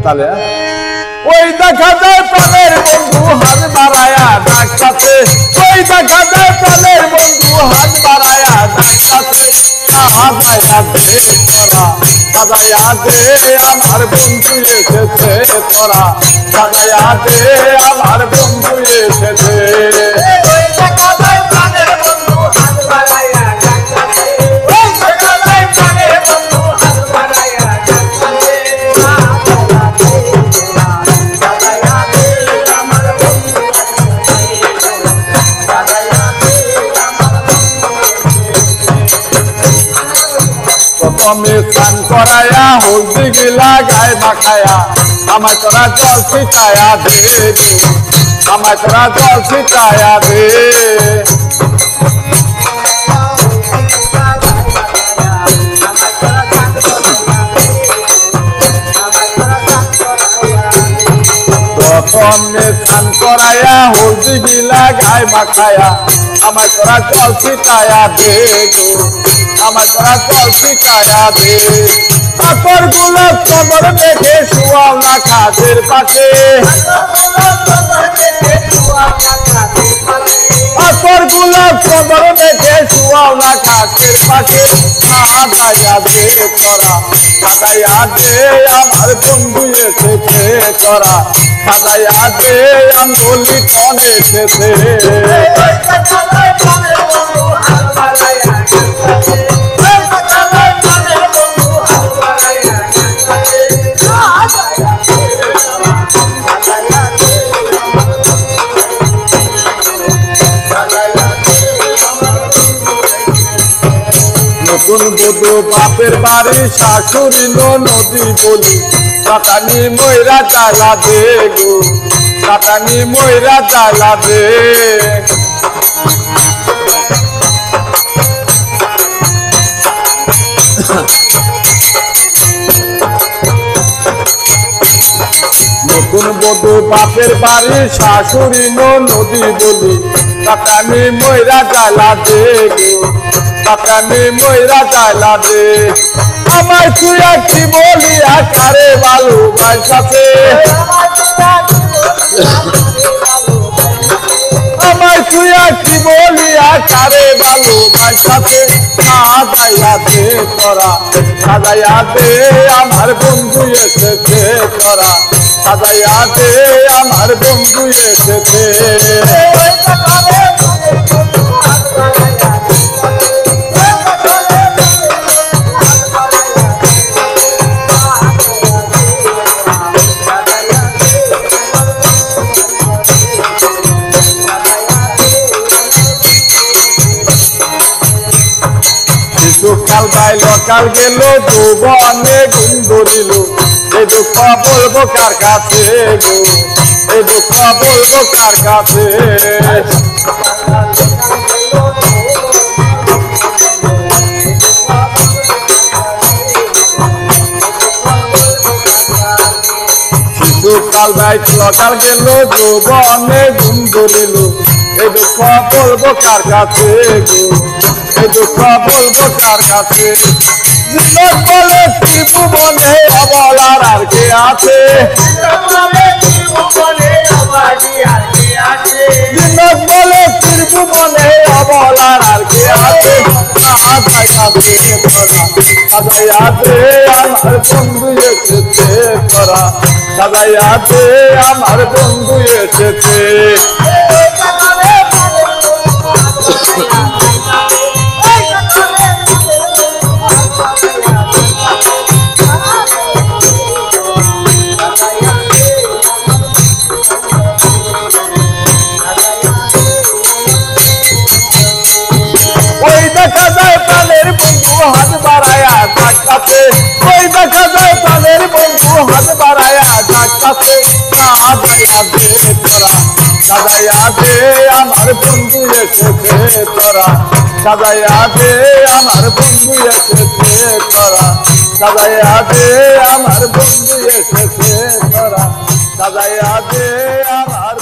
তাহলে ওই দেখা যায় প্রাণের বন্ধু হাত বাড়ায়া ডাকতাছে ওই দেখা যায় প্রাণের বন্ধু হাত বাড়ায়া ডাকতাছে সাজায়া দে তোরা সাজায়া দে আমার বন্ধু এসেছে তোরা সাজায়া দে আমার বন্ধু এসেছে প্রথমে স্নান করায়া হলদি গিলা গায়ে মাখায়া আমায় তোরা জল ছিটায়া দে আমায় তোরা জল ছিটায়া দে প্রথমে স্নান করায়া হলদি গিলা গায়ে মাখায়া আমায় তোরা জল ছিটায়া দে আমার তোরা জল ছিটায়া দে পাথর গুলো কবর দেখে শুয়াও না খাটের পাশে পাথর গুলো কবর দেখে শুয়াও না খাটের পাশে সাজায়া দে তোরা সাজায়া দে আমার বন্ধু এসেছে তোরা সাজায়া দে আঙ্গুলি টন এসেছে নতুন বধূ বাপের বাড়ি শাশুড়ি নদী বলি কাটানি ময়রা জ্বালা দে গো কাটানি ময়রা জ্বালা দে নতুন বধূ বাপের বাড়ি শাশুড়ি নদী বলি কাটানি ময়রা জ্বালা দে গো কাটানি ময়রা জ্বালা দে আমায় তুই কি বলি আকারে ভালোবাসাতে আমায় তুই কি বলি আকারে ভালোবাসাতে সাজায়া দে তোরা সাজায়া দে আমার বন্ধু এসেছে তোরা সাজায়া দে আমার বন্ধু এসেছে সকাল বাইল কাল গেল যৌবনে গুণ ধরিল এই দুঃখ বলবো কার কাছে গো এই দুঃখ বলবো কার কাছে সকাল বাইল কাল গেল যৌবনে গুণ ধরিল এই দুঃখ বলবো কার কাছে গো এই দুঃখ বলবো কার কাছে জীবন বলে ত্রিভুবনে অবলার আর কে আছে জীবন বলে ত্রিভুবনে অবলার আর কে আছে সাজায়া দে তোরা সাজায়া দে আমার বন্ধু এসেছে তোরা সাজায়া দে আমার বন্ধু এসেছে দেখা যায় প্রাণের বন্ধু হাত বাড়ায়া ডাকতাছে ওই দেখা যায় প্রাণের বন্ধু হাত বাড়ায়া ডাকতাছে সাজায়া দে তোরা সাজায়া দে আমার বন্ধু এসেছে তোরা সাজায়া দে আমার বন্ধু এসেছে তোরা সাজায়া দে আমার বন্ধু এসেছে তোরা সাজায়া দে আমার